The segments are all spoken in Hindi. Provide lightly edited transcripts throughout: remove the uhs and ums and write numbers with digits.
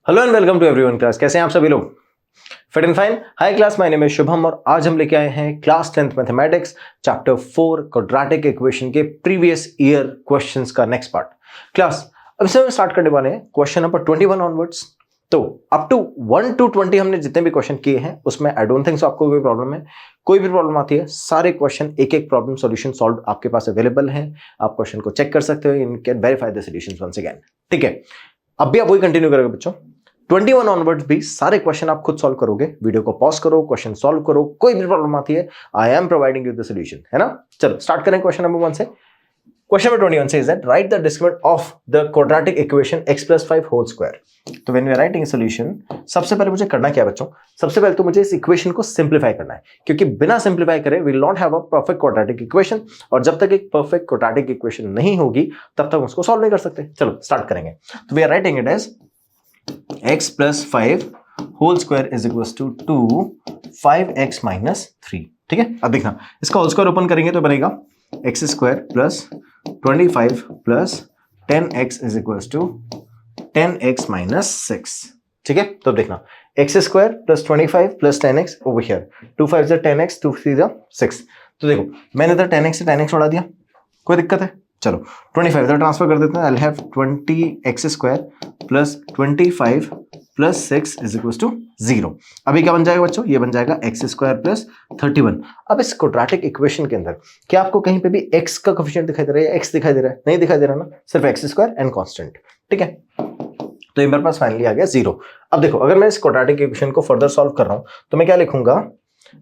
Hello and welcome to everyone class. कैसे हैं आप सभी लोग? Fit and fine. Hi class, my name is Shubham और आज हम लेके आए हैं class 10th mathematics chapter 4 quadratic equation के प्रीवियस ईयर क्वेश्चंस का नेक्स्ट पार्ट। क्लास अब से हम स्टार्ट करने वाले हैं क्वेश्चन नंबर 21 ऑनवर्ड्स। तो अप टू 1 to 20 हमने जितने भी क्वेश्चन किए हैं उसमें आई डोंट थिंक सो आपको कोई प्रॉब्लम है। कोई भी प्रॉब्लम आती है सारे क्वेश्चन एक एक प्रॉब्लम सॉल्यूशन सॉल्व आपके पास अवेलेबल है। आप क्वेश्चन को चेक कर सकते हो, you can verify the solutions once again. ठीक है, अब भी आप वही कंटिन्यू करोगे बच्चों। 21 ऑनवर्ड्स भी सारे क्वेश्चन आप खुद सॉल्व करोगे। वीडियो को पॉज करो, क्वेश्चन सॉल्व करो, कोई भी प्रॉब्लम आती है I am providing you the solution, है ना। चलो स्टार्ट करें क्वेश्चन नंबर 1 से। Question number 21 says that write the discriminant of the quadratic equation x plus 5 whole square. तो when we are writing a solution, सबसे पहले मुझे करना क्या है बच्चों? सबसे पहले तो मुझे इस इक्वेशन को सिंप्लीफाई करना है, क्योंकि बिना सिंप्लीफाई करे we will not have a perfect quadratic equation, और जब तक एक परफेक्ट क्वाड्रेटिक इक्वेशन नहीं होगी तब तक उसको सॉल्व नहीं कर सकते। चलो स्टार्ट करेंगे। तो we are writing it as x plus 5 whole square is equals to 5x minus 3। ठीक है, अब देखना इसका होल स्क्वायर ओपन करेंगे तो बनेगा x square plus 25 plus 10x is equals to 10x minus 6। ठीक है, तो देखना x square plus 25 plus 10x over here, 2 5 is 10x, 2 3 is 6। तो देखो मैंने इधर 10x से 10x उड़ा दिया, कोई दिक्कत है? चलो 25 इधर ट्रांसफर कर देते हैं। I have 20x square plus 25 plus 6 is equals to 0। अभी क्या बन जाएगा बच्चों? ये बन जाएगा x स्क्वायर प्लस 31। अब इस क्वाड्रेटिक इक्वेशन के अंदर क्या आपको कहीं पे भी x का कोएफिशिएंट दिखाई दे रहा है या x दिखाई दे रहा है? नहीं दिखाई दे रहा ना, सिर्फ x स्क्वायर एंड कांस्टेंट। ठीक है, तो ये मेरे पास फाइनली आ गया 0। अब देखो अगर मैं इस क्वाड्रेटिक इक्वेशन को फर्दर सॉल्व कर रहा हूं तो मैं क्या लिखूंगा?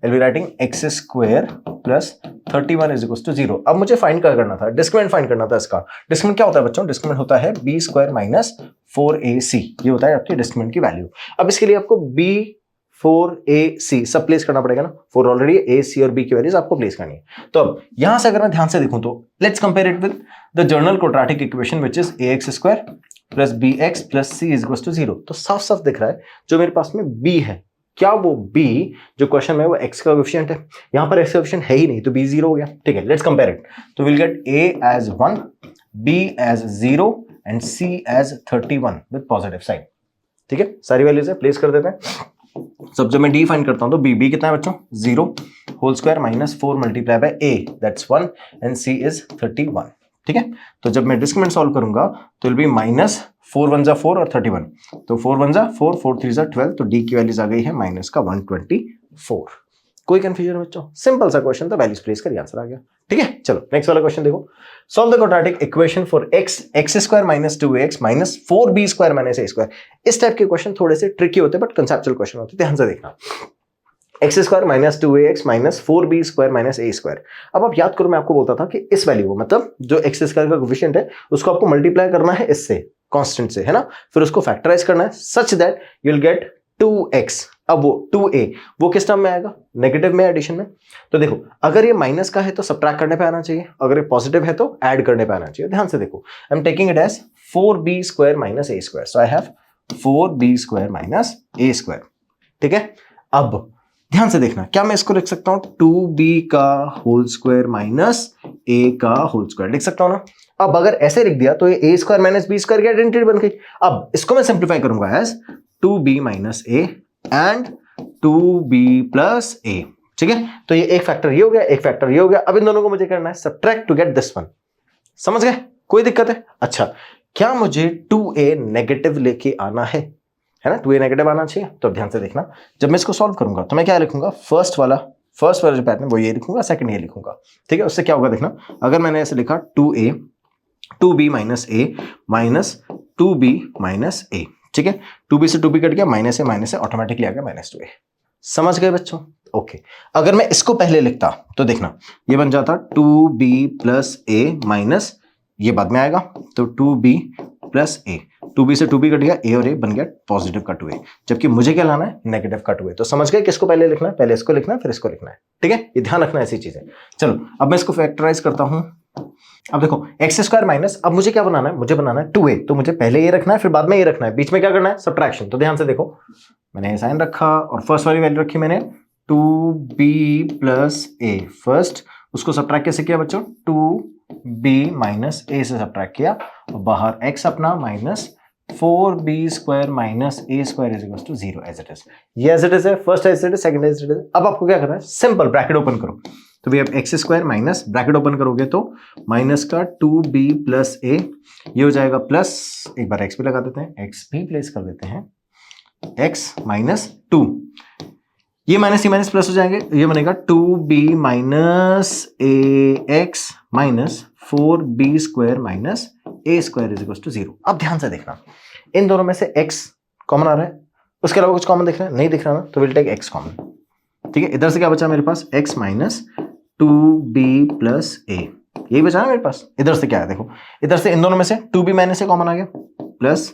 I'll be writing x square plus 31 is equals to 0। अब मुझे फाइंड क्या करना था? डिस्क्रिमिनेंट फाइंड करना था इसका। डिस्क्रिमिनेंट क्या होता है बच्चों? डिस्क्रिमिनेंट होता है b स्क्वायर माइनस 4ac। ये होता है आपकी डिस्क्रिमिनेंट की वैल्यू। अब इसके लिए आपको b 4ac सब प्लेस करना पड़ेगा ना। 4 ऑलरेडी a c और b की वैल्यूज आपको प्लेस करनी है। तो अब यहां से अगर मैं ध्यान से देखूं तो let's compare it with the general quadratic equation which is ax square plus bx plus c is equals to 0। तो साफ साफ दिख रहा है जो मेरे पास में b है, क्या वो b जो क्वेश्चन में वो x का कोएफिशिएंट है? यहां पर x का कोएफिशिएंट है ही नहीं, तो b 0 हो गया। ठीक है, लेट्स कंपेयर इट। तो will get a as 1, b as 0 and c as 31 with positive sign. ठीक है, सारी वैल्यूज है प्लेस कर देते हैं। सब जब मैं d फाइंड करता हूं तो b कितना है बच्चों? 0 whole square minus 4 multiply by a that's 1 and c is 31। ठीक है, तो जब मैं डिस्क्रिमिनेंट सॉल्व करूंगा तो विल बी माइनस 4 1 4 और 31। तो 4 1 4 4 3 12, तो d की वैल्यूज आ गई है माइनस का 124। कोई कंफ्यूजन बच्चों? सिंपल सा क्वेश्चन था, वैल्यूज प्लेस कर आंसर आ गया। ठीक है, चलो नेक्स्ट वाला क्वेश्चन देखो। Solve the quadratic equation for x square minus 2ax minus 4b square minus a square. इस टाइप के क्वेश्चन थोड़े से ट्रिकी होते हैं बट कंसेप्चुअल क्वेश्चन होते हैं, ध्यान से देखना। x square minus 2ax minus 4b square minus a square. अब आप याद करो मैं आपको बोलता था कि इस वैल्यू को, मतलब जो x स्क्वायर का कोएफिशिएंट है उसको आपको मल्टीप्लाई करना है इससे, कांस्टेंट से, है ना। फिर उसको फैक्टराइज करना है such that you will gate 2x। अब वो 2a वो किस टर्म में आएगा? नेगेटिव में, एडिशन में। तो देखो अगर ये माइनस का है तो सब्ट्रैक्ट करने पे आना चाहिए, अगर ये पॉजिटिव है तो ऐड करने पे आना चाहिए। ध्यान से देखो, I am taking it as 4b square minus a square, so I have 4b square minus a square. ठीक है, अब ध्यान से देखना, क्या मैं इसको लिख सकता हूं 2b का होल स्क्वायर माइनस a का होल स्क्वायर? लिख सकता हूं ना। अब अगर ऐसे लिख दिया तो ये a square minus b square की आइडेंटिटी बन गई। अब इसको मैं सिंप्लीफाई करूंगा as 2b minus a and 2b plus a। ठीक है, तो ये एक फैक्टर ये हो गया, एक फैक्टर ये हो गया। अब इन दोनों को मुझे करना है subtract to get this one. समझ गए? कोई दिक्कत है? अच्छा, क्या मुझे 2a नेगेटिव लेके आना है ना? 2a नेगेटिव आना चाहिए। तो अब ध्यान से देखना, जब मैं इसको सॉल्व करूंगा तो मैं क्या लिखूंगा? फर्स्ट वाला जो पैटर्न वो ये लिखूंगा, सेकंड ये लिखूंगा। ठीक है, उससे क्या होगा देखना, अगर मैंने ऐसे लिखा 2b minus a minus 2b minus a। ठीक है, 2b से 2b कट गया, माइनस से ऑटोमेटिकली आ गया माइनस 2a। समझ गए बच्चों? ओके, अगर मैं इसको पहले लिखता तो देखना ये बन जाता 2b प्लस a माइनस, ये बाद में आएगा तो 2b प्लस a। 2b से 2b कट गया, a और a बन गया पॉजिटिव का 2a, जबकि मुझे क्या लाना है? नेगेटिव का 2a। तो समझ गए किसको पहले लिखना है? पहले इसको लिखना है फिर इसको लिखना है। ठीक है, ये ध्यान रखना है ऐसी चीजें। चलो अब मैं इसको फैक्टराइज करता हूं। अब देखो x स्क्वायर माइनस, अब मुझे क्या बनाना है? मुझे बनाना है 2a। तो मुझे पहले ये रखना है फिर बाद में ये रखना है, बीच में क्या करना है? सब्ट्रैक्शन। तो ध्यान से देखो, मैंने साइन रखा और फर्स्ट वाली वैल्यू रखी मैंने 2b प्लस a फर्स्ट, उसको सब्ट्रैक्ट कैसे किया बच्चों? 2b माइनस a से सब्ट्रैक्ट किया और बाहर x अपना minus 4b square minus a square is equal to 0 as it is. ये एज इट इज है, first as it is, second as it is. अब आपको क्या करना है, सिंपल ब्रैकेट ओपन करो, तो we have x square minus bracket open करोगे तो माइनस का 2b प्लस a, ये हो जाएगा प्लस, एक बार x भी लगा देते हैं, x भी प्लेस कर देते हैं, x माइनस 2, ये माइनस ये माइनस प्लस हो जाएंगे, ये बनेगा 2b minus ax minus 4b square minus a square is equal to 0। अब ध्यान से देखना, इन दोनों में से x कॉमन आ रहा है, उसके अलावा कुछ कॉमन दिख रहा है, नहीं दिख रहा ना, तो विल टेक x कॉमन। ठीक है, इधर से क्या बचा मेरे पास, x minus 2b plus a, यही बचा ना मेरे पास। इधर से क्या है, देखो इधर से इन दोनों में से 2b माइनस a कॉमन आ गया, plus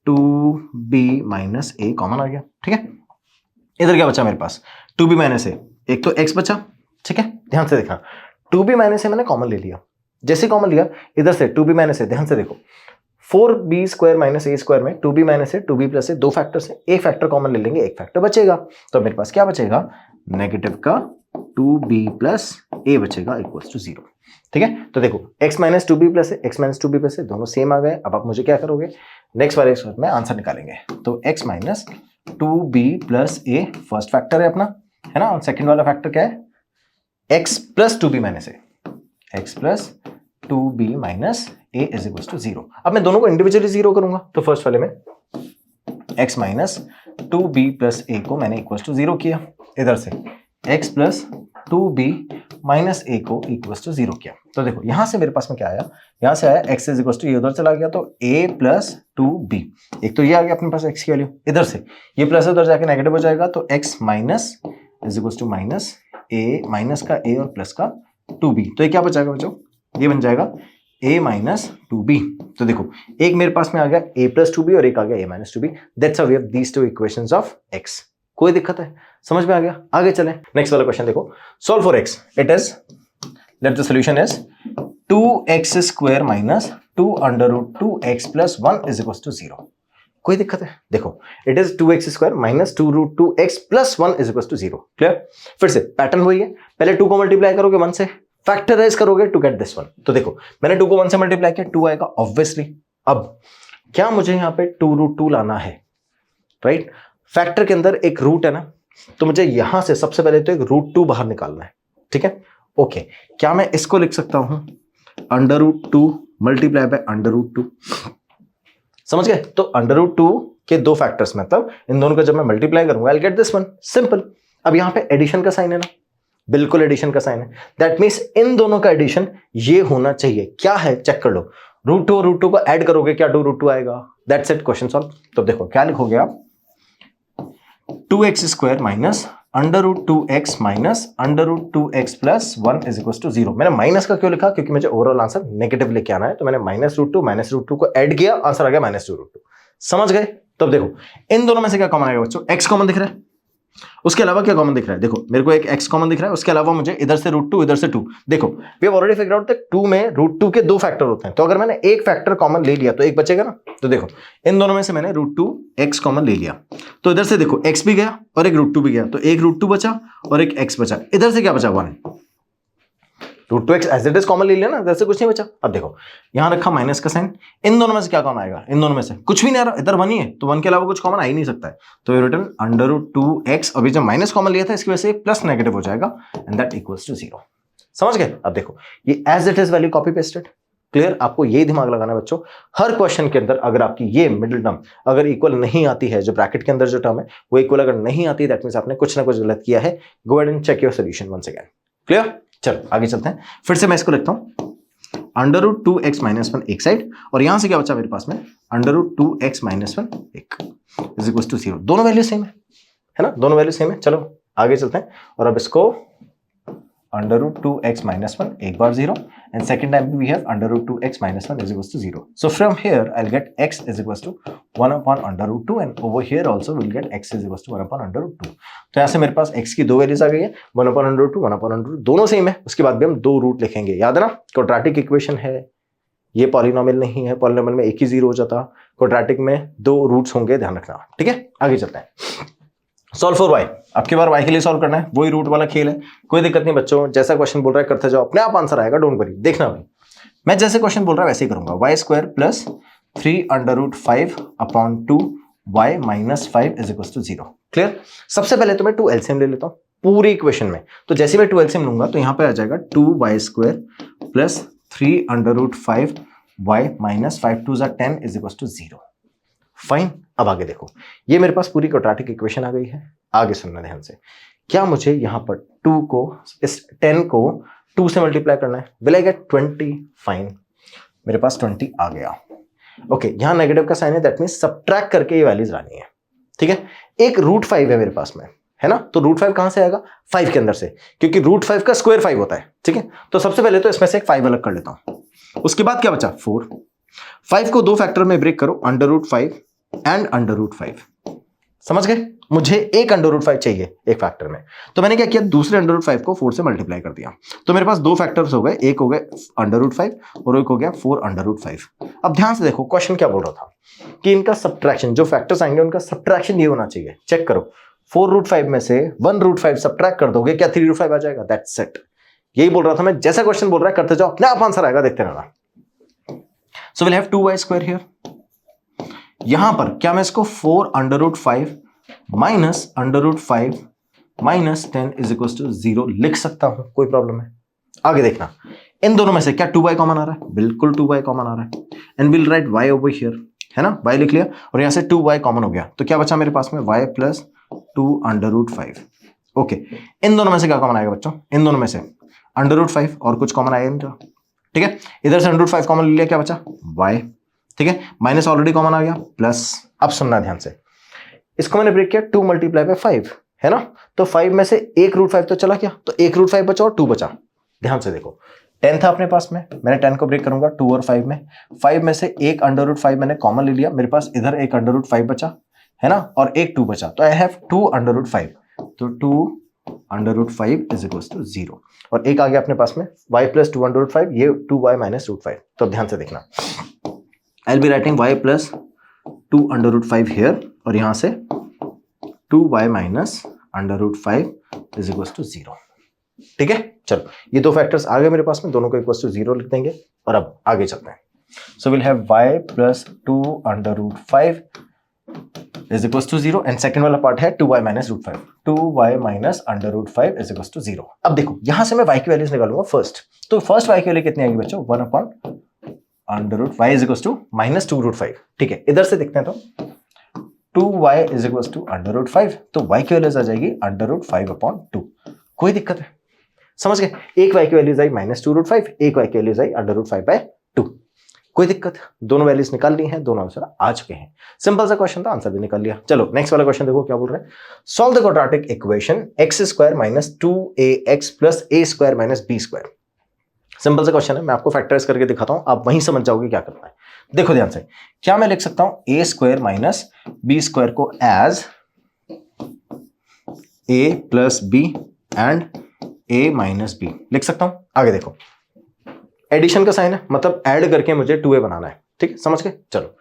2b minus a common आ गया। ठीक है, इधर क्या बचा मेरे पास, 2b माइनस a, एक तो x बचा। ठीक है, ध्यान से देखना, 2b माइनस a मैंने कॉमन ले लिया, जैसे कॉमन लिया इधर से 2b माइनस a, ध्यान से देखो 4b square minus a square में 2b minus a 2b plus a, दो फैक्टर्स हैं, एक फैक्टर कॉमन ले लेंगे, एक फैक्टर बचेगा, तो मेरे पास क्या बचेगा, नेगेटिव का 2b प्लस a बचेगा इक्वल्स टू 0। ठीक है, तो देखो x minus 2b plus a, x minus 2b plus a दोनों सेम आ गए। अब आप मुझे क्या करोगे, नेक्स्ट वाले में आंसर निकालेंगे, तो x minus 2b plus a first factor है अपना, है ना, और सेकेंड वाला फैक्टर क्या है, x plus 2b minus a, x plus 2b minus a is equal to 0। अब मैं दोनों को इंडिविजुअली 0 करूंगा, तो फर्स्ट वाले में x minus 2b plus a को मैंने इक्वल टू 0 किया, इधर से x plus 2b minus a को इक्वल टू 0 किया। तो देखो यहां से मेरे पास में क्या आया, यहां से आया x इज इक्वल टू, ये उधर चला गया तो a प्लस 2b, एक तो ये आ गया अपने पास x की वैल्यू, इधर से ये प्लस उधर जाके नेगेटिव हो जाएगा, तो x minus is equal to minus a, minus का a और प्लस का 2b, तो ये क्या बचाएगा बच्चों, ये बन जाएगा a माइनस 2b। तो देखो एक मेरे पास में आ गया a प्लस 2b और एक आ गया a minus 2b, that's how we have these two equations of x। कोई दिक्कत है, समझ में आ गया, आगे चलें। नेक्स्ट वाला क्वेश्चन देखो, solve for x, it is let the solution is 2x square minus 2 under root 2x plus 1 is equal to 0। कोई दिक्कत है, देखो it is 2x square minus 2 root 2x plus 1 is equal to 0। Clear, फिर से पैटर्न वही है, पहले 2 को मल्टीप्लाई करोगे 1 से, फैक्टराइज करोगे टू गेट दिस वन। तो देखो मैंने 2 को 1 से मल्टीप्लाई किया, 2 आएगा ऑब्वियसली। अब क्या मुझे यहाँ पे 2 रूट 2 लाना है, राइट, फैक्टर के अंदर एक रूट है ना, तो मुझे यहां से सबसे पहले तो एक रूट 2 बाहर निकालना है। ठीक है, ओके, क्या मैं इसको लिख सकता हूं under root 2 multiply by under root 2, समझ गए। तो अंडर रूट 2 के दो फैक्टर्स, मतलब इन दोनों का जब मैं मल्टीप्लाई करूंगा आई will gate this one, simple. अब यहां पे एडिशन का साइन है ना, बिल्कुल एडिशन का साइन है, दैट मीन्स इन दोनों का एडिशन ये होना चाहिए। क्या है चेक कर लो, रूट 2 और रूट 2 को ऐड करोगे क्या 2 रूट 2 आएगा, दैट्स इट, क्वेश्चन सॉल्व। तो देखो क्या लिखोगे आप, 2x square minus under root 2x minus under root 2x plus 1 is equal to 0। मैंने माइनस का क्यों लिखा, क्योंकि मुझे ओवरऑल आंसर नेगेटिव लेके आना है, तो मैंने माइनस रूट 2 को ऐड किया, आंसर आ गया माइनस 2 रूट 2। समझ गए। तो देखो इन दोनों में से क्या कॉमन आएगा बच्चों, x कॉमन दिख रहा है, उसके अलावा क्या कॉमन दिख रहा है, देखो मेरे को एक x कॉमन दिख रहा है, उसके अलावा मुझे इधर से रूट 2 इधर से 2। देखो we have already figure out that 2 में रूट 2 के दो फैक्टर होते हैं, तो अगर मैंने एक फैक्टर कॉमन ले लिया तो एक बचेगा ना। तो देखो इन दोनों में से मैंने रूट 2 x कॉमन ले लिया, तो इधर से देखो x भी गया और एक रूट 2 भी गया, तो एक रूट 2 बचा और एक x बचा, इधर से क्या बचा 1, root 2x as it is common ले लिया ना, इधर से कुछ नहीं बचा। अब देखो यहां रखा माइनस का साइन, इन दोनों में से क्या कॉमन आएगा, इन दोनों में से कुछ भी नहीं आ रहा, इधर 1 ही है, तो 1 के अलावा कुछ कॉमन आ ही नहीं सकता है, तो रिटर्न अंडर रूट 2x, अभी जब माइनस कॉमन लिया था इसकी वजह से प्लस नेगेटिव हो जाएगा एंड दैट इक्वल्स टू 0। समझ गए। अब देखो ये as it is value copy pasted, clear. आपको ये दिमाग लगाना है बच्चों, हर क्वेश्चन के अंदर अगर आपकी ये मिडिल टर्म अगर इक्वल नहीं आती है, जो ब्रैकेट के अंदर जो टर्म है वो इक्वल अगर नहीं आती, दैट मींस आपने कुछ ना कुछ गलत किया है। Go and check your solution once again. Clear, चलो आगे चलते हैं। फिर से मैं इसको लिखता हूं अंडर रूट 2x माइनस 1 एक साइड, और यहां से क्या बचा मेरे पास में अंडर रूट 2x माइनस 1 एक इज इक्वल टू 0। दोनों वैल्यू सेम है ना, दोनों वैल्यू सेम है। चलो आगे चलते हैं, और अब इसको अंडर रूट 2x माइनस 1 एक बार 0 and second time we have under root 2x minus 1 is equal to 0। So from here I will get x is equal to 1 upon under root 2 and over here also will get x is equal to 1 upon under root 2। तो यहाँ से मेरे पास x की दो वैल्यूज आ गई है, 1 upon under root 2, 1 upon under root, दोनों सेम है। उसके बाद भी हम दो रूट लिखेंगे, याद है ना, क्वाड्रेटिक इक्वेशन है, ये पॉलिनोमियल नहीं है, पॉलिनोमियल में एक ही 0 हो जाता, क्वाड्रेटिक में दो रूट्स होंगे, ध्यान रखना। ठीक है, आगे चलते हैं। सॉल्व फॉर y, अब की बार y के लिए सॉल्व करना है, वही रूट वाला खेल है, कोई दिक्कत नहीं बच्चों, जैसा क्वेश्चन बोल रहा है करते जाओ, अपने आप आंसर आएगा, डोंट वरी। देखना भाई मैं जैसे क्वेश्चन बोल रहा है वैसे ही करूंगा, y square plus 3√5 upon 2y minus 5 is equal to 0। Clear. सबसे पहले तो मैं 2 एलसीएम ले लेता हूं पूरी इक्वेशन में। तो जैसे मैं 2 एलसीएम लूंगा तो यहां पे आ जाएगा 2y² plus 3√5y minus 5 2 10 is equal to 0। Fine. अब आगे देखो, ये मेरे पास पूरी क्वाड्रेटिक इक्वेशन आ गई है। आगे सुनना ध्यान से, क्या मुझे यहां पर 2 को, इस 10 को 2 से मल्टीप्लाई करना है। Will I get 20? फाइन, मेरे पास 20 आ गया। ओके, यहां नेगेटिव का साइन है, दैट मींस सबट्रैक्ट करके ये वैल्यूज लानी है। ठीक है, एक √5 है मेरे पास में, है ना, तो √5 कहां से आएगा? 5 के अंदर से, क्योंकि √5 का स्क्वायर 5 होता है। ठीक है, तो सबसे पहले तो इसमें से एक 5 अलग कर लेता हूं। उसके बाद क्या बचा? 4। 5 को 2 फैक्टर में ब्रेक करो, √5 एंड √5। समझ गए? मुझे एक √5 चाहिए एक फैक्टर में, तो मैंने क्या किया, दूसरे √5 को 4 से मल्टीप्लाई कर दिया। तो मेरे पास 2 फैक्टर्स हो गए, एक हो गए √5 और एक हो गया 4√5। अब ध्यान से देखो, क्वेश्चन क्या बोल रहा था कि इनका सब्ट्रैक्शन, जो फैक्टर्स आएंगे उनका सब्ट्रैक्शन ये होना चाहिए। चेक करो, 4√5 में से 1√5 सब्ट्रैक्ट कर दोगे, क्या 3√5 आ जाएगा? That's it. यही बोल रहा था मैं, जैसा क्वेश्चन बोल रहा है करते जाओ, अपने आप आंसर आएगा, देखते रहना। So will have 2y² here. यहां पर क्या मैं इसको 4√5 minus √5 minus 10 is equal to 0 लिख सकता हूं? कोई प्रॉब्लम है? आगे देखना, इन दोनों में से क्या 2y कॉमन आ रहा है? बिल्कुल 2y कॉमन आ रहा है। And will write y over here, है ना, y लिख लिया और यहां से 2y कॉमन हो गया, तो क्या बचा मेरे पास में? y plus 2√5। ओके, इन दोनों में से क्या कॉमन आएगा बच्चों? इन दोनों में से √5 और कुछ कॉमन आएगा इनका। ठीक है, इधर से √5 कॉमन ले लिया, क्या बचा? y। ठीक है, माइनस ऑलरेडी कॉमन आ गया, प्लस। अब सुनना ध्यान से, इसको मैंने ब्रेक किया 2 मल्टीप्लाई बाय 5, है ना, तो 5 में से एक √5 तो चला गया, तो एक √5 बचा और 2 बचा। ध्यान से देखो, 10 था अपने पास में, मैंने 10 को ब्रेक करूंगा 2 और 5 में। 5 में से एक √5 मैंने कॉमन ले लिया, मेरे पास इधर एक √5 बचा, है ना, और एक 2 बचा, तो आई हैव 2 √5, तो 2 √5 इज इक्वल टू 0। और एक आ गया अपने पास में y प्लस 2 √5, ये 2y माइनस √5। तो अब ध्यान से देखना, I will be writing y plus 2 √5 here, और यहां से 2y minus √5 is equal to 0। ठीक है, चलो ये दो फैक्टर्स आ गए मेरे पास में, दोनों को इक्वल टू 0 लिख देंगे और अब आगे चलते हैं। So will have y plus 2 √5 is equal to 0 and second वाला पार्ट है 2y minus √5, 2y minus √5 is equal to 0। अब देखो, यहां से मैं y की वैल्यूज निकालूंगा फर्स्ट, तो फर्स्ट y की वैल्यू कितनी आएगी बच्चों? 1 upon √y is equal to minus 2√5। ठीक है, इधर से देखते हैं, तो 2y इज इक्वल टू √5, तो y की वैल्यूज आ जाएगी √5 अपॉन 2। कोई दिक्कत है? समझ गए? एक y की वैल्यूज आई माइनस 2√5, एक y की वैल्यूज आई √5/2। कोई दिक्कत? दोनों वैल्यूज निकाल ली हैं, दोनों आंसर आ चुके हैं। सिंपल सा क्वेश्चन था, आंसर भी निकाल लिया। चलो नेक्स्ट वाला क्वेश्चन देखो क्या बोल रहे हैं। Solve the quadratic equation x² minus 2ax plus a² minus b²। Simple सा क्वेश्चन है, मैं आपको फैक्टराइज करके दिखाता हूं, आप वहीं समझ जाओगे क्या करना है। देखो ध्यान से, क्या मैं लिख सकता हूं a² माइनस b² को as a plus b and a minus b लिख सकता हूं? आगे देखो, एडिशन का साइन है, मतलब ऐड करके मुझे 2a बनाना है। ठीक है, समझ गए? चलो,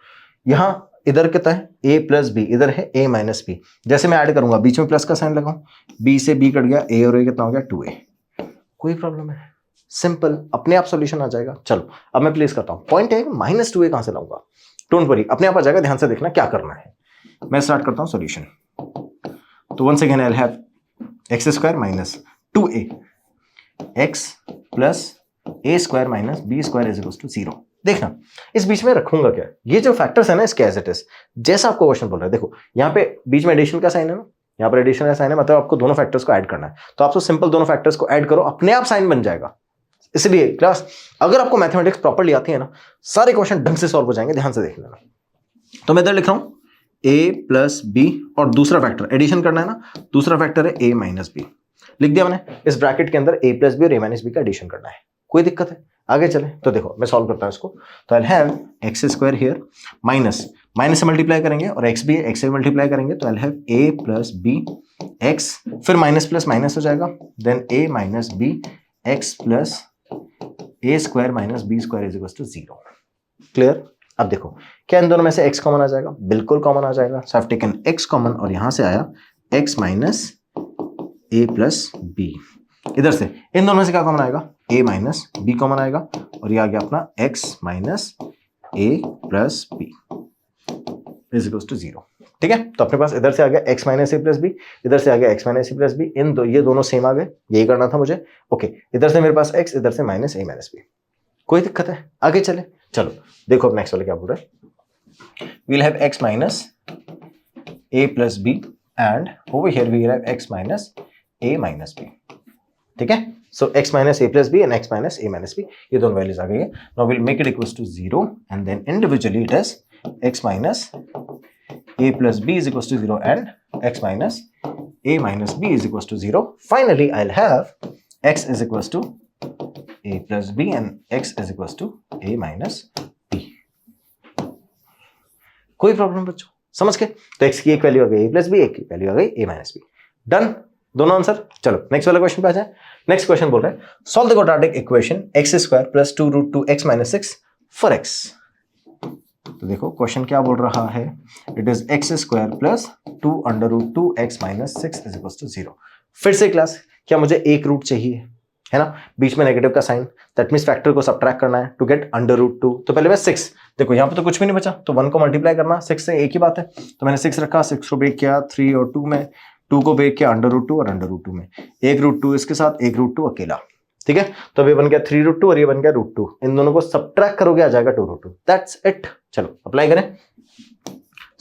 यहां इधर कितना है? a प्लस b, इधर है a माइनस b। जैसे मैं ऐड करूंगा, बीच में प्लस का साइन लगाऊं, b से b कट गया, a और a कितना हो गया? 2a। कोई प्रॉब्लम है? सिंपल, अपने आप सॉल्यूशन आ जाएगा। चलो अब मैं प्लेस करता हूं, पॉइंट है माइनस 2a कहां से लाऊंगा? डोंट वरी, अपने आप आ जाएगा। ध्यान से देखना क्या करना है। मैं स्टार्ट करता हूं सॉल्यूशन। तो once again I will have x² minus 2a x plus a² minus b² is equal to 0। देखना, इस बीच में रखूंगा क्या? ये जो फैक्टर्स है ना, इसके एज इट इज, जैसा आपको क्वेश्चन बोल रहा है। देखो यहाँ पे बीच में एडिशन का साइन है ना, यहाँ पर एडिशन का साइन है, मतलब आपको दोनों फैक्टर्स को ऐड करना है। तो आप तो सिंपल दोनों फैक्टर्स को ऐड करो, अपने आप साइन बन जाएगा। इसलिए क्लास, अगर आपको मैथमेटिक्स प्रॉपर्ली आती है ना, सारे क्वेश्चन ढंग से सॉल्व हो जाएंगे। ध्यान से देख लेना। तो मैं इधर लिख रहा हूं a प्लस b और दूसरा फैक्टर एडिशन करना है ना, दूसरा फैक्टर है a माइनस b। लिख दिया मैंने। इस ब्रैकेट के अंदर a प्लस बी और a माइनस बी का एडिशन करना है। कोई दिक्कत है? आगे चले तो देखो, मैं सॉल्व करता हूं इसको। तो I have x² here minus minus से मल्टीप्लाई करेंगे और x भी x से मल्टीप्लाई करेंगे, तो I have a plus b x, फिर माइनस प्लस माइनस हो जाएगा, then a minus b x plus a² minus b² is equal to 0। Clear? अब देखो, क्या इन दोनों में से x कॉमन आ जाएगा? बिल्कुल कॉमन आ जाएगा। So I have taken x common और यहां से आया x minus a plus b। इधर से इन दोनों में से क्या कॉमन आएगा? a माइनस b कॉमन आएगा और ये आ गया अपना x minus a plus b is equal to 0। ठीक है, तो अपने पास इधर से आ गया x minus a plus B, इधर से आ गया x minus a plus B, ये दोनों सेम आ गए, यही करना था मुझे। ओके, इधर से मेरे पास x, इधर से माइनस ए माइनस बी। कोई दिक्कत है? आगे चले। चलो देखो अब नेक्स्ट वाले क्या बोल रहा है। We'll have x minus a plus b and over here we have x minus a minus b. ठीक है, so x minus a plus b and x minus a minus b, ये दोनों वैल्यूज आ गई है। Now will make it equals to 0 and then individually it is x minus a plus b is equals to 0 and x minus a minus b is equals to 0. Finally, I'll have x is equals to a plus b and x is equals to a minus b. कोई प्रॉब्लम बच्चों? समझ के? तो x की एक वैल्यू आ गई a plus b, एक की वैल्यू आ गई a minus b। डन, दोनों आंसर। चलो नेक्स्ट वाले क्वेश्चन पे आ जाए। नेक्स्ट क्वेश्चन बोल रहा है solve the quadratic equation x square plus 2 root 2x minus 6 for x। तो देखो क्वेश्चन क्या बोल रहा है, it is x square plus 2 under root 2x minus 6 is equal to 0। फिर से क्लास, क्या मुझे एक रूट चाहिए, है ना, बीच में नेगेटिव का साइन, दैट मींस फैक्टर को सबट्रैक्ट करना है टू गेट अंडर रूट 2। तो पहले मैं 6, देखो यहाँ पे तो कुछ भी नहीं बचा, तो 1 को मल्टीप्लाई करना 6 से, एक ही बात है। तो मैंने 6 रखा, 6 को ब्रेक किया 3 और 2 में, 2 को ब्रेक किया अंडर रूट 2 और अंडर रूट 2 में, एक रूट 2 इसके साथ, एक रूट 2 अकेला। ठीक है, तो अब ये बन गया 3 रूट 2 और ये बन गया रूट 2, इन दोनों को सबट्रैक्ट करोगे आ जाएगा 2 रूट 2। That's it. चलो अप्लाई करें।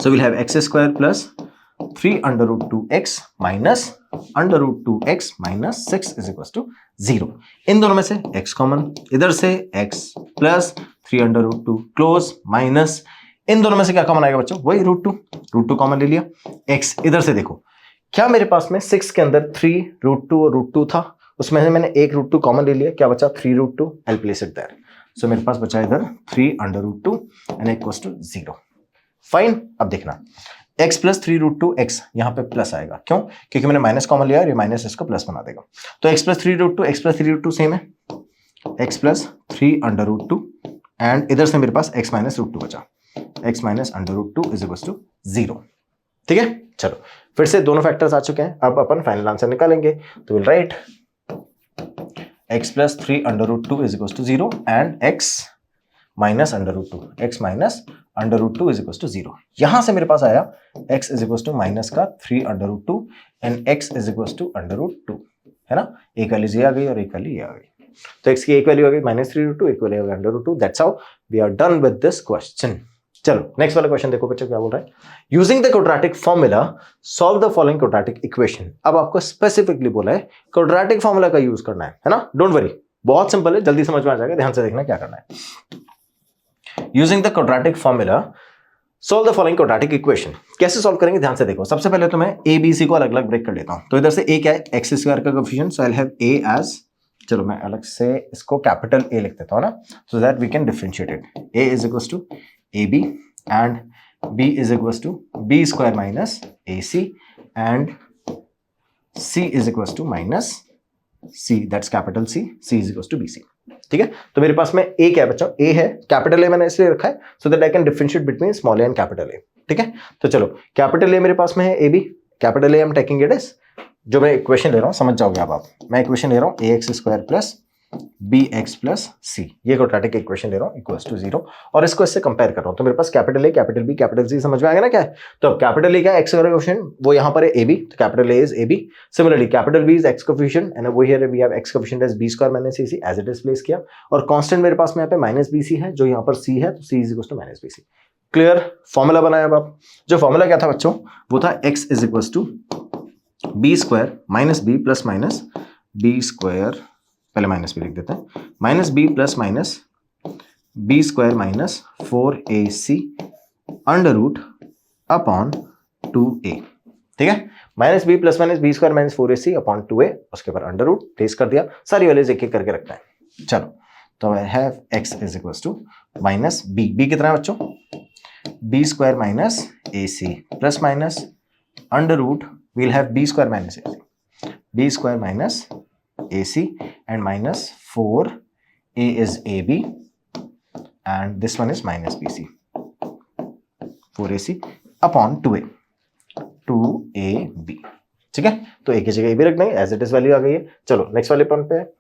So will have x square plus 3 under root 2x minus under root 2x minus 6 is equal to 0। इन दोनों में से x कॉमन, इधर से x plus 3 under root 2 close minus, इन दोनों में से क्या कॉमन आएगा बच्चों, वही रूट 2 कॉमन ले लिया। x इधर से देखो, क्या मेरे पास में 6 के अंदर 3 रूट 2 और रूट 2 था, उसमें से मैंने एक रूट 2 कॉमन ले लिया, क्या बचा 3 root 2, I place it there. So मेरे पास बचा इधर 3 under root 2 and equals to 0। Fine, अब देखना x प्लस 3 रूट 2 x यहाँ पे प्लस आएगा, क्यों, क्योंकि मैंने माइनस कॉमन लिया और ये माइनस इसको प्लस बना देगा। तो x plus 3 root 2 x plus 3 root 2 same है, x plus 3 under root 2 and इधर से मेरे पास x माइनस रूट 2 बचा, x minus under root 2 is equals to 0। ठीक है, चलो फिर से दोनों फैक्टर्स आ चुके हैं, अब अपन फाइनल आंसर निकालेंगे। तो will write x plus 3 under root 2 is equals to 0 and x minus under root 2, x minus under root 2 is equals to 0। यहां से मेरे पास आया x is equals to minus का 3 under root 2 and x is equals to under root 2, है ना, एक वैल्यू ये आ गई और एक वैल्यू ये आ गई। तो x की एक वैल्यू आ गई माइनस 3 रूट 2, एक वैल्यू आ गई under root 2। That's how we are done with this question. चलो नेक्स्ट वाला क्वेश्चन देखो बच्चों क्या बोल रहा है, using the quadratic formula solve the following quadratic equation. अब आपको स्पेसिफिकली बोला है क्वाड्रेटिक फॉर्मूला का यूज करना है ना, डोंट वरी, बहुत सिंपल है, जल्दी समझ में आ जाएगा, ध्यान से देखना क्या करना है। Using the quadratic formula solve the following quadratic equation. कैसे सॉल्व करेंगे ध्यान से देखो। सबसे पहले तो मैं ए बी सी को अलग अलग ब्रेक कर लेता हूं। तो इधर से ए क्या है, एक्स स्क्वायर का coefficient, so I will have a as, चलो मैं अलग से इसको कैपिटल ए लिख देता हूं ना, so that we can differentiate it. A is equals to a b and b is equals to b square minus ac and c is equals to minus c, that's capital C, c is equals to bc। ठीक है, तो मेरे पास में a क्या है बच्चों, a है, कैपिटल ए मैंने इसलिए रखा है so that I can differentiate between small A and capital A. ठीक है, तो चलो कैपिटल ए मेरे पास में है a b, capital A I am taking it is, जो मैं इक्वेशन ले रहा हूं समझ जाओगे आप, मैं इक्वेशन ले रहा हूं ax square plus bx plus c, ये क्वाड्रेटिक इक्वेशन ले रहा हूं इक्वल्स टू 0 और इसको इससे कंपेयर कर रहा हूं। तो मेरे पास capital A, capital B, capital C समझ में आ गया ना क्या है। तो अब कैपिटल ए क्या है, x का कोएफिशिएंट, वो यहां पर है ab, तो capital A is ab। Similarly capital b is x coefficient and वो here we have x coefficient as b square minus ac as it is place किया, और कांस्टेंट मेरे पास में यहां पे माइनस bc है, जो यहां पर c है, तो c is equals to minus bc। Clear, formula बनाया। अब आप, जो फॉर्मूला क्या था बच्चों, वो था x is equals to b square minus b plus minus b square, पहले माइनस भी लिख देते हैं, minus b plus minus B square minus 4ac under root upon 2a। ठीक है, minus b plus minus B square minus 4ac upon 2a, उसके ऊपर अंडर रूट प्लेस कर दिया, सारी वैल्यूज एक एक करके रखना है। चलो, तो I have x is equals to minus b कितना है बच्चों, b square minus ac plus minus under root, we'll have b square minus ac, b square minus AC and minus 4a is AB and this one is minus BC, 4AC upon 2a, 2AB। ठीक है, तो एक ही जगह भी रख देंगे, एज इट इज वैल्यू आ गई है। चलो नेक्स्ट वाले पॉइंट पे है,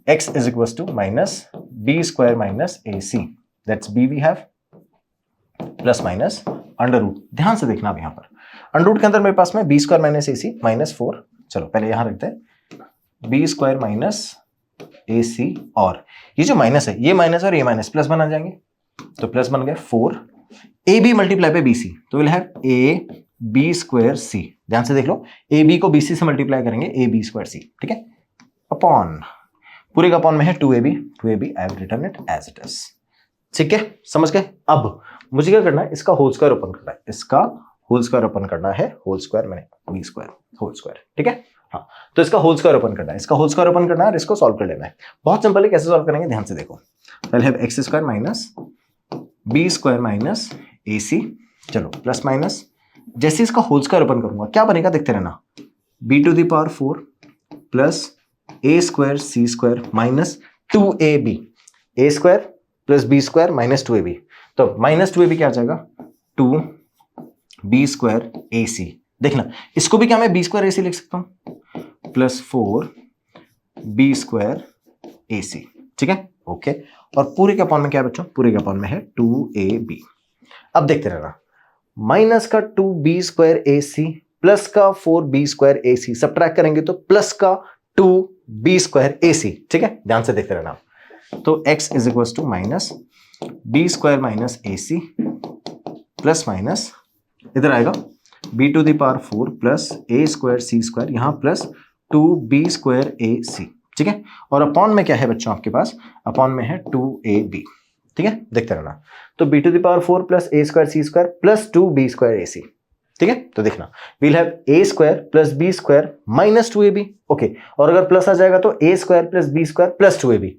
x is equals to minus b square minus AC that's b we have plus minus under root. ध्यान से देखना अब यहां पर अंडर रूट के अंदर मेरे पास में बी स्क्वायर माइनस ए सी माइनस 4, चलो पहले यहां रखते हैं बी स्क्वायर माइनस ए सी, और ये जो माइनस है ये माइनस और ये माइनस प्लस बना जाएंगे, तो प्लस बन गए 4 ए बी मल्टीप्लाई पे बी सी, तो will have A B square C. ध्यान से देख लो, ए बी को बी सी से मल्टीप्लाई करेंगे ए बी स्क्वायर सी, ठीक है, अपॉन पूरे का अपॉन में है 2ab I have written it as it is. ठीक है, समझ गए। अब मुझे क्या करना है, इसका होल स्क्वायर ओपन करना है, इसका होल स्क्वायर ओपन करना है, होल स्क्वायर मैंने बी स्क्वायर होल स्क्वायर, ठीक है। हाँ, तो इसका होल स्क्वायर ओपन करना है, इसका होल स्क्वायर ओपन करना है और इसको सॉल्व कर लेना है। बहुत सिंपल है, कैसे सॉल्व करेंगे ध्यान से देखो। पहले है x square minus B square minus ए सी, चलो प्लस माइनस, जैसे इसका होल स्क्वायर ओपन करूंगा क्या बनेगा देखते रहना, b to the power 4 plus A square C square minus 2ab, a square plus B square minus 2ab, तो माइनस 2ab क्या आ जाएगा 2b स्क्वायर ए सी। देखना इसको भी क्या मैं बी स्क्वायर ए सी लिख सकता हूं, प्लस 4b स्क्वायर ए सी, ठीक है, ओके। और पूरे के अपॉन में क्या है बच्चों, पूरे के अपॉन में है 2ab। अब देखते रहना, माइनस का 2b स्क्वायर ए सी प्लस का 4b स्क्वायर ए सी, सब्ट्रैक्ट करेंगे तो प्लस का 2b स्क्वायर ए सी, ठीक है, ध्यान से देखते रहना। तो x is equal to minus B square minus A c plus minus इधर आएगा b to the power 4 plus A square C square, यहां प्लस 2b स्क्वायर ए सी, ठीक है। और अपॉन में क्या है बच्चों आपके पास, अपॉन में है 2ab, ठीक है, देखते रहना। तो b to the power 4 plus A square C square plus 2b square ए सी, ठीक है, तो देखना will have A square plus B square minus 2ab, okay. और अगर प्लस आ जाएगा तो A square plus B square plus 2ab,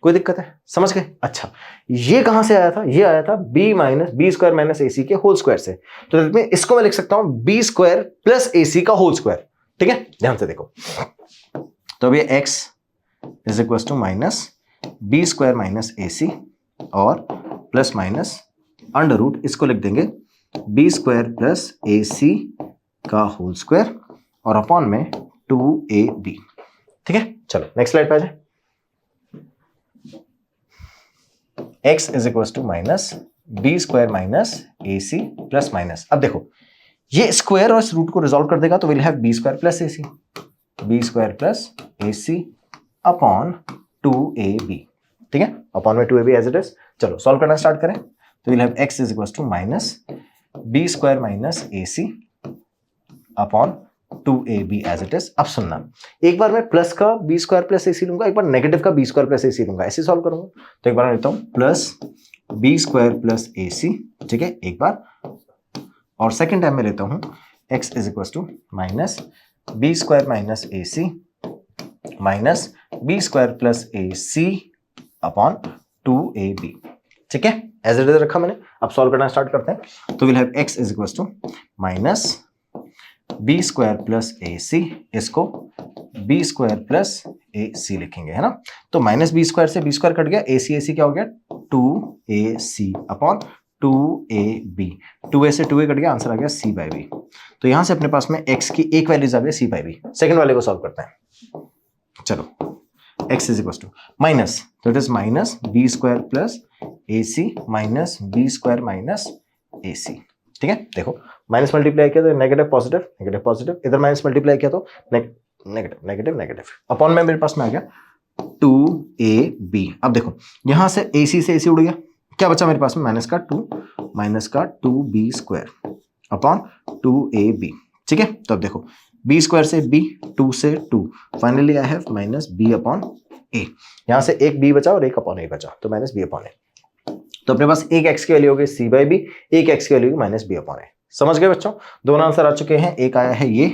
कोई दिक्कत है, समझ गए। अच्छा, ये कहां से आया था, ये आया था b minus B square minus ए सी के होल स्क्वायर से, तो इसको मैं लिख सकता हूं बी स्क्वायर प्लस ए सी का होल स्क्वायर, ठीक है, ध्यान से देखो। तो अब ये x is equal to minus B square minus A C और प्लस माइनस अंडर रूट, इसको लिख देंगे बी स्क्वायर प्लस ए सी का होल स्क्वायर और अपॉन में 2ab, ठीक है। चलो नेक्स्ट स्लाइड पे आ जाए। x is equal to minus B square minus A c plus minus, अब देखो ये स्क्वायर और इस रूट को रिजॉल्व कर देगा तो will have b square plus A c, b square plus A c upon 2ab, ठीक है, अपॉन में 2ab एज इट इज। चलो सॉल्व करना स्टार्ट करें, तो will have x is equal to minus B square minus A c upon 2ab as it is. अब सुनना, एक बार मैं प्लस का बी स्क्वायर प्लस ए सी लूंगा, एक बार नेगेटिव का बी स्क्वायर प्लस ए सी लूंगा, ऐसे सॉल्व करूंगा। तो एक बार मैं लेता हूं प्लस बी स्क्वायर प्लस ए सी, ठीक है, एक बार, और सेकेंड टाइम में लेता हूं x is equal to minus B square minus A C minus B square plus A c upon 2ab, ठीक है, एज इट इज रखा मैंने। अब सॉल्व करना स्टार्ट करते हैं, तो will have x is equal to minus B square plus A C, इसको बी स्क्वायर प्लस ए सी लिखेंगे, है ना। तो माइनस बी स्क्वायर से बी स्क्वायर कट गया, ए सी क्या हो गया 2ac अपॉन 2ab, 2a से 2a कट गया, आंसर आ गया c बाई बी। तो यहां से अपने पास में x की एक वैल्यूज आ गई c बाई बी। सेकेंड वाले को सॉल्व करते हैं, चलो x is equal to minus, तो it is minus B square plus A C minus B square minus ए सी, ठीक है। देखो माइनस मल्टीप्लाई किया तो नेगेटिव पॉजिटिव नेगेटिव पॉजिटिव, इधर माइनस मल्टीप्लाई किया तो नेगेटिव नेगेटिव नेगेटिव, अपॉन में मेरे पास में आ गया 2ab। अब देखो यहां से ac से ac उड़ गया, क्या बचा मेरे पास में, माइनस का 2b स्क्वायर अपॉन 2ab, ठीक है। तो अब देखो b स्क्वायर से b, 2 से 2, finally I have minus b upon a, यहां से एक b बचा और एक अपॉन a बचा, तो माइनस b अपॉन a। तो अपने पास एक x की वैल्यू हो गई c बाई बी, एक x की वैल्यू होगी माइनस b अपॉन a। समझ गए बच्चों, दोनों आंसर आ चुके हैं, एक आया है ये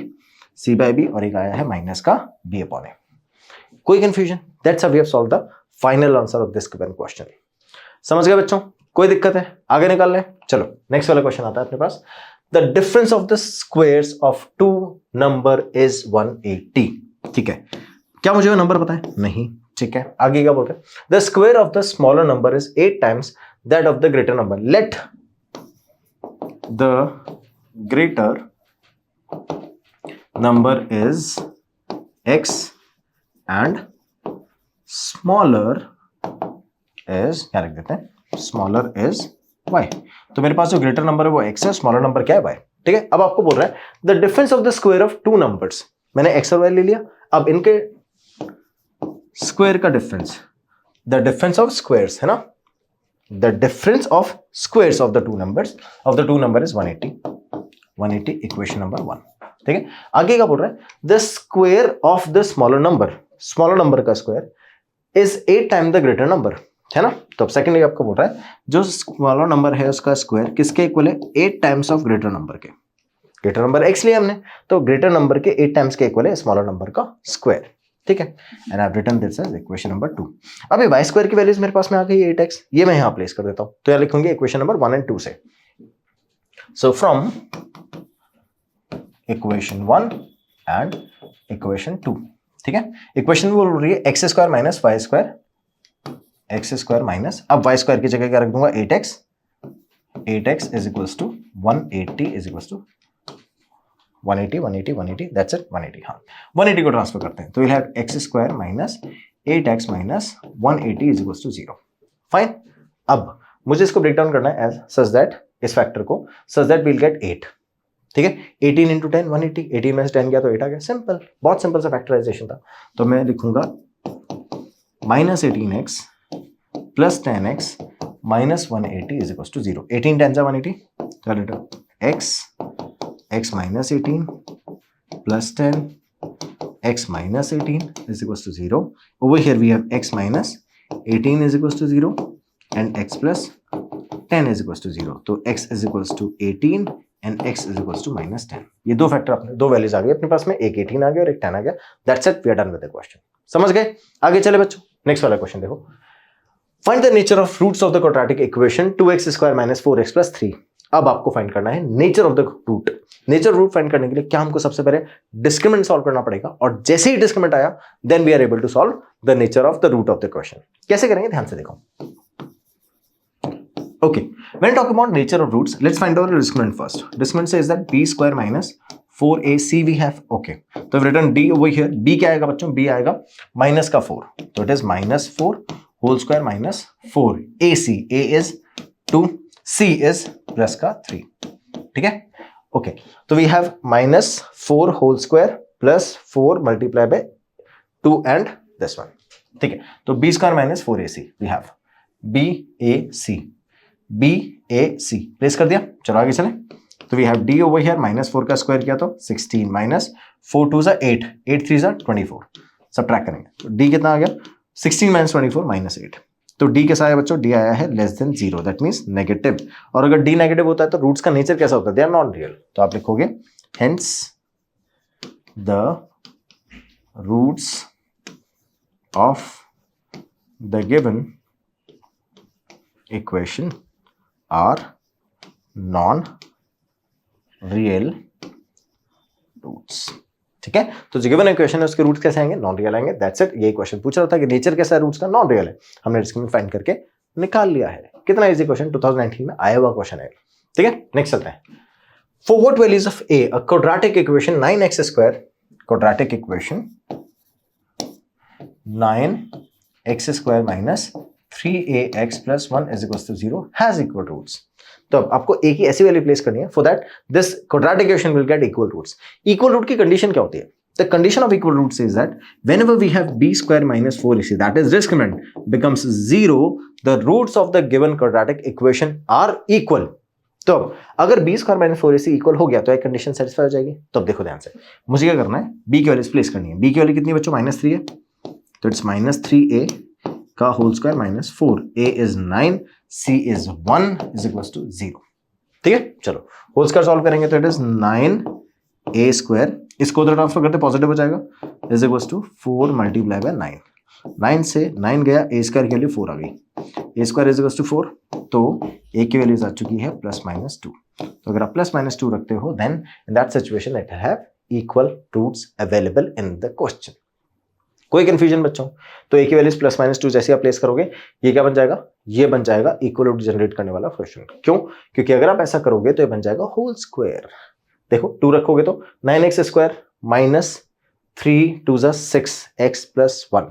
c बाई बी और एक आया है माइनस का b अपॉन a। कोई confusion? That's how we have solve the final answer of this given question. समझ गए बच्चों, कोई दिक्कत है, आगे निकाल लें। चलो नेक्स्ट वाला क्वेश्चन आता है अपने पास, the difference of the squares of two number is 180, ठीक है। क्या मुझे वो नंबर पता है? नहीं, ठीक है। आगे क्या बोलते हैं, the square of the smaller number is 8 times that of the greater number, let the greater number is x and smaller is, क्या लिख देते हैं, स्मॉलर इज y। तो मेरे पास जो ग्रेटर नंबर है वो x है, स्मॉलर नंबर क्या है y। ठीक है, अब आपको बोल रहा है the difference of the square of two numbers. मैंने x और y ले लिया, अब इनके स्क्वायर का difference, the difference of squares है ना, the difference of squares of the two number is 180 equation number 1। ठीक है, आगे क्या बोल रहा है, the square of the smaller number का square is 8 time the greater number, है ना। तो अब सेकेंडली आपको बोल रहा है जो स्मॉलर नंबर है उसका स्क्वायर किसके इक्वल है, 8 टाइम्स ऑफ ग्रेटर नंबर के। ग्रेटर नंबर x लिया हमने, तो ग्रेटर नंबर के 8 टाइम्स के इक्वल है स्मॉलर नंबर का स्क्वायर। ठीक है, and I have written this as equation number 2। अब ये y स्क्वायर की वैल्यूज मेरे पास में आ गई 8x, ये मैं यहां प्लेस कर देता हूं, तो यहां लिखूंगी इक्वेशन नंबर 1 एंड 2 से। So from equation 1 and equation 2, ठीक है, इक्वेशन वो बोल रही है x square minus y square, x square minus, अब वाई स्क्वायर की जगह क्या रख दूंगा 8x is equals to 180 is equals to 180 that's it 180। हाँ, 180 को ट्रांसफर करते हैं तो will have x square minus 8x minus 180 is equals to 0। Fine, अब मुझे इसको ब्रेक डाउन करना है एज सच दैट, इस फैक्टर को सच दैट विल गेट 8। ठीक है, 18 इंटू 10 180, 18 में से 10 गया तो 8 आ गया, सिंपल, बहुत सिंपल सा फैक्टराइजेशन था। तो मैं लिखूंगा minus 18x plus 10x minus 180 is equal to 0। 18 10 जा 180, तो x minus 18 plus 10 x minus 18 is equals to 0. Over here we have x minus 18 is equals to 0 and x plus 10 is equals to 0. तो x is equals to 18 and x is equals to minus 10. ये दो फैक्टर अपने, दो वैल्यूज आ गई अपने पास में, एक 18 आ गया और एक 10 आ गया। That's it, we are done with the question. समझ गए? आगे चले बच्चों, नेक्स्ट वाला क्वेश्चन देखो। Find the nature of roots of the quadratic equation 2x square minus 4x plus 3. अब आपको फाइंड करना है nature of the root. Nature root find करने के लिए क्या हमको सबसे पहले डिस्क्रिमिनेंट सॉल्व करना पड़ेगा, और जैसे ही डिस्क्रिमिनेंट आया then we are able to solve the nature of the root of the question. कैसे करेंगे ध्यान से देखो। Okay, when talking about nature of roots, let's find out the discriminant first. Discriminant से is that b square minus 4ac we have. Okay, तो return d over here, b क्या आएगा बच्चों, b आएगा माइनस का 4, तो it is minus 4 whole square minus 4ac, a is 2, c is plus का 3। ठीक है, ओके, तो we have minus 4 whole square plus 4 multiply by 2 and this one. ठीक है, तो b square minus 4ac we have bac place कर दिया। चलो आगे चलें, तो we have d over here minus 4 का स्क्वायर किया तो 16 माइनस 4 2 जा 8, 8 3 जा 24, सबट्रैक्ट करेंगे तो d कितना आ गया, 16 माइनस 24 माइनस 8। तो d कैसा आया बच्चों, d आया है less than 0, that means negative. और अगर d नेगेटिव होता है तो रूट्स का नेचर कैसा होता है, दे आर नॉन रियल। तो आप लिखोगे hence the roots of the given equation are non real roots. ठीक है, तो जो गिवन इक्वेशन है उसके रूट्स कैसे आएंगे, नॉन रियल आएंगे, दैट्स इट। यही क्वेश्चन पूछ रहा था कि नेचर कैसा है रूट्स का, नॉन रियल है, हमने डिस्क्रिमिनेंट फाइंड करके निकाल लिया है। कितना इजी क्वेश्चन, 2019 में आया हुआ क्वेश्चन है। ठीक है, नेक्स्ट चलते हैं। For what values of a a quadratic equation 9x square, quadratic equation 9x square minus 3ax plus 1 is equal to 0 has equal roots. तो अब आपको a की ऐसी वैल्यू प्लेस करनी है for that this quadratic equation will get equal roots. Equal root की कंडीशन क्या होती है, the condition of equal roots is that whenever we have b square minus 4ac that is discriminant becomes 0, the roots of the given quadratic equation are equal. तो अगर b square minus 4ac equal हो गया तो एक कंडीशन सेटिस्फाई हो जाएगी। तो अब देखो ध्यान से, मुझे क्या करना है, b की वैल्यू प्लेस करनी है। b की वैल्यू कितनी बच्चों, -3 है, तो इट्स -3a का whole square minus 4, a is 9, c is 1 is equal to 0। ठीक है, चलो होल स्क्वायर सॉल्व करेंगे तो इट इज 9a स्क्वायर, इसको उधर ट्रांसफर करते पॉजिटिव हो जाएगा, is equal to 4 multiply by 9, 9 से 9 गया, a स्क्वायर की वैल्यू 4 आ गई, a square is equal to 4, तो a की वैल्यूज आ चुकी है +-2। तो अगर आप +-2 रखते हो then in that situation it have equal roots available in the question. कोई कंफ्यूजन बच्चों, तो a की वैल्यूज +-2 जैसे आप प्लेस करोगे ये क्या बन जाएगा, ये बन जाएगा इक्वल रूट जनरेट करने वाला क्वेश्चन। क्यों, क्योंकि अगर आप ऐसा करोगे तो ये बन जाएगा होल स्क्वायर। देखो 2 रखोगे तो 9x स्क्वायर माइनस 3 2 जा 6x प्लस 1,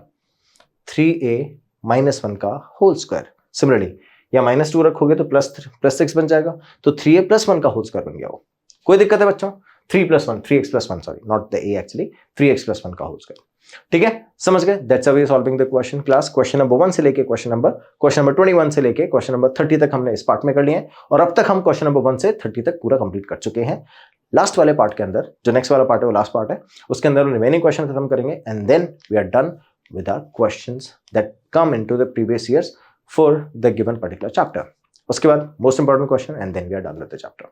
3a माइनस 1 का होल स्क्वायर। सिमिलरली या -2 रखोगे तो +6 बन जाएगा, तो 3a + 1 का होल स्क्वायर बन गया वो। कोई दिक्कत है बच्चों? 3x + 1 not the a actually, 3x + 1 का होल स्क्वायर। ठीक है, समझ गए? That's how we are solving the question class. Question number 1 से लेके क्वेश्चन नंबर 21 से लेके क्वेश्चन नंबर 30 तक हमने इस पार्ट में कर लिए हैं, और अब तक हम क्वेश्चन नंबर 1 से 30 तक पूरा कंप्लीट कर चुके हैं। लास्ट वाले पार्ट के अंदर, जो नेक्स्ट वाला पार्ट है वो लास्ट पार्ट है, उसके अंदर रिमेनिंग क्वेश्चन खत्म करेंगे, and then we are done with our questions that come into the previous years for the given particular chapter. उसके बाद most important question, and then we are done with the chapter.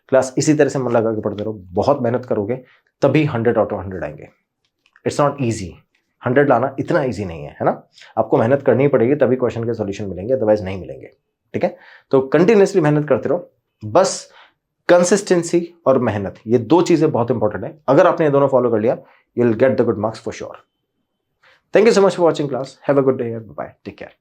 Class इसी तरह से मन लगा के पढ़ते रहो, बहुत मेहनत करोगे तभी 100 आउट ऑफ 100 आएंगे। इट्स नॉट ईजी, 100 लाना इतना ईजी नहीं है ना? आपको मेहनत करनी पड़ेगी तभी क्वेश्चन के सॉल्यूशन मिलेंगे, अदरवाइज नहीं मिलेंगे। ठीक है, तो कंटिन्यूसली मेहनत करते रहो, बस कंसिस्टेंसी और मेहनत, ये 2 चीजें बहुत इंपॉर्टेंट है। अगर आपने ये दोनों फॉलो कर लिया, you will get the good marks for sure. Thank you so much for watching class, have a good day, bye, take care.